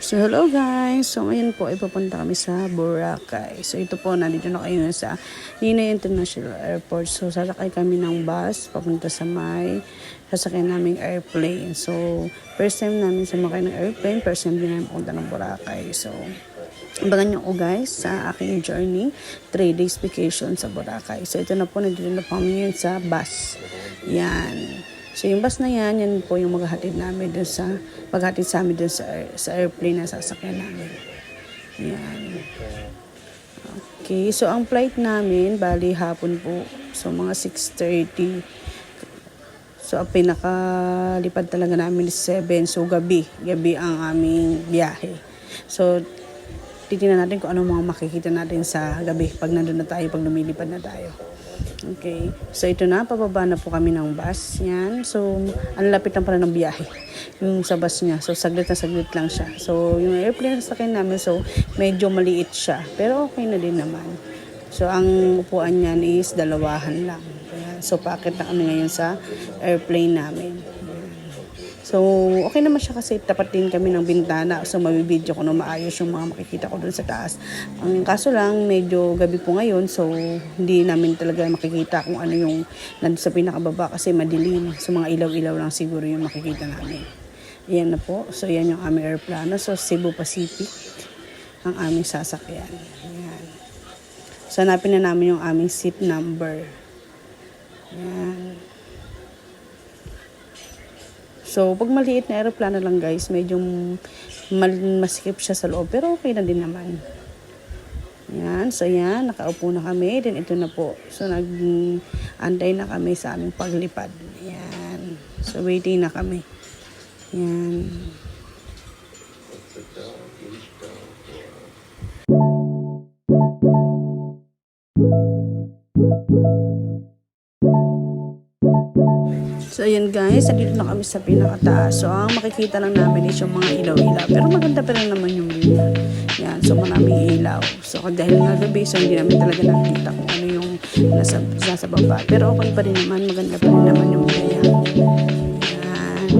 So, hello guys. So, ngayon po ay pupunta kami sa Boracay. So, ito po, nandito na kayo sa Ninoy International Airport. So, sasakay kami ng bus papunta sa may sasakyan naming airplane. So, first time namin sumakay ng airplane. First time din namin pupunta ng Boracay. So, abangan nyo ko guys sa aking journey. 3 days vacation sa Boracay. So, ito na po, nandito na po kami ngayon sa bus. Yan. So, yung bus na yan po yung maghahatid namin dun sa, paghatid sa amin dun sa airplane na sasakyan namin. Yan. Okay, so ang flight namin, bali hapon po. So, mga 6:30. So, ang pinakalipad talaga namin is 7. So, gabi ang aming biyahe. So, titingnan natin kung anong mga makikita natin sa gabi pag nandun na tayo, pag lumilipad na tayo. Okay. So, ito na. Pababa na po kami ng bus. Yan. So, ang lapit lang pala ng biyahe. Yung sa bus niya. So, saglit na saglit lang siya. So, yung airplane na sakyan namin, so, medyo maliit siya. Pero, okay na din naman. So, ang upuan niyan is dalawahan lang. Ayan. So, paakit na kami ngayon sa airplane namin. So, okay naman siya kasi tapat din kami ng bintana. So, mabibidyo ko na maayos yung mga makikita ko dun sa taas. Ang kaso lang, medyo gabi po ngayon. So, hindi namin talaga makikita kung ano yung nandun sa pinakababa kasi madilim. So, mga ilaw-ilaw lang siguro yung makikita namin. Ayan na po. So, yan yung aming airplano. So, Cebu Pacific ang aming sasakyan. Ayan. So, hanapin na namin yung aming seat number. Ayan. So, pag maliit na aeroplano lang guys, medyo masikip siya sa loob. Pero okay na din naman. Yan. So, yan. Nakaupo na kami. Then, ito na po. So, nag-antay na kami sa aming paglipad. Yan. So, waiting na kami. Yan. So, ayan guys, nandito na kami sa pinakataas. So, ang makikita lang namin is yung mga ilaw-ilaw. Pero maganda pa rin naman yung view niya. Yan, so maraming ilaw. So, dahil nga gabi, so hindi namin talaga nakikita kung ano yung nasa baba. Pero okay pa rin naman, maganda pa rin naman yung view niya. Yan.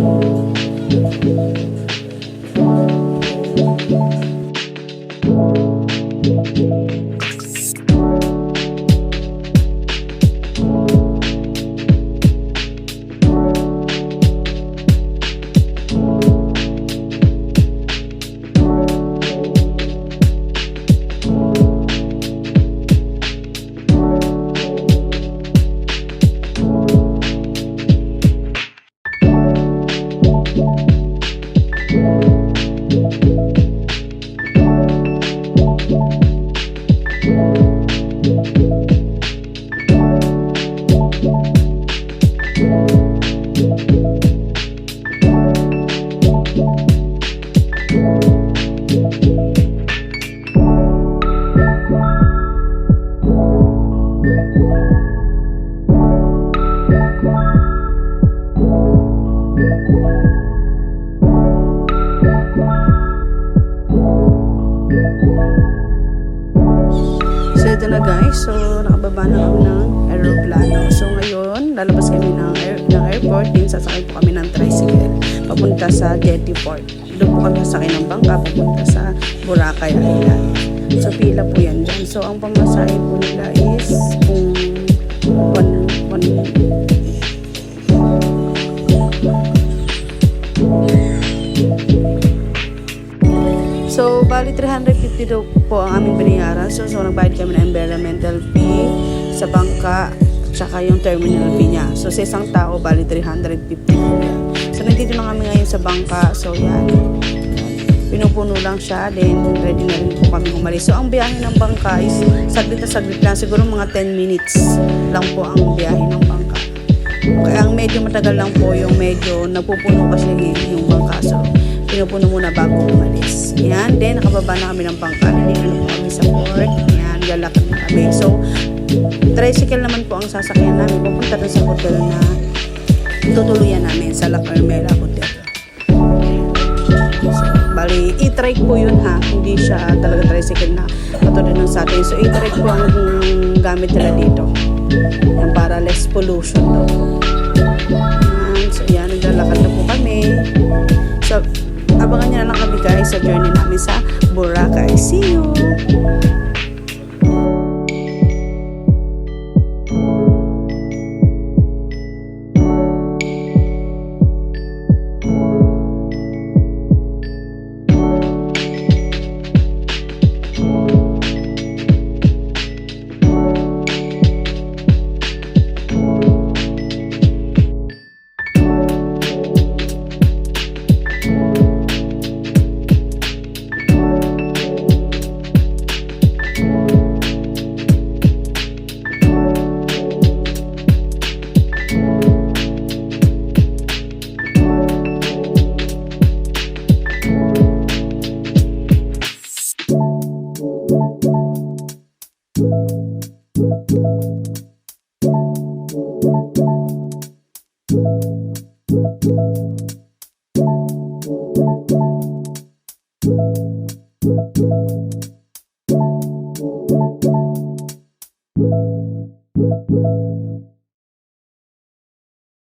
Ito na guys, so nakababa na kami ng aeroplano. So ngayon, lalabas kami ng airport, din sasakay po kami ng tricycle papunta sa Jetty Port. Doon po kami sasakay ng bangka papunta sa Boracay Island. So pila po yan dyan. So ang pamasahe po nila is kung So, bali 350 daw po ang aming binayaran. So nagbayad kami ng environmental fee sa bangka, tsaka yung terminal fee niya. So, sa isang tao, bali 350 po yan. So, nandito na kami ngayon sa bangka. So, yan. Pinupuno lang siya. Then, ready na rin po kami umalis. So, ang biyahe ng bangka is saglit na saglit lang. Siguro mga 10 minutes lang po ang biyahe ng bangka. Kaya ang medyo matagal lang po yung medyo napupuno kasi yung bangka. So, pinupuno muna bago umalis. Yan. Then, nakababa na kami ng bangka. Nandito na po kami sa port. Yan. Lalakad na kami. So, tricycle naman po ang sasakyan namin. Pupunta doon sa hotel na tutuluyan namin sa La Carmela Hotel. So, bali, e-trike po yun ha. Hindi siya talaga tricycle na katulad ng sa atin. So, e-trike po ang gamit nila dito. Yan, para less pollution daw. So, yan. Naglalakad na po kami. So, abangan nyo na lang kami guys sa journey namin sa Boracay. See you!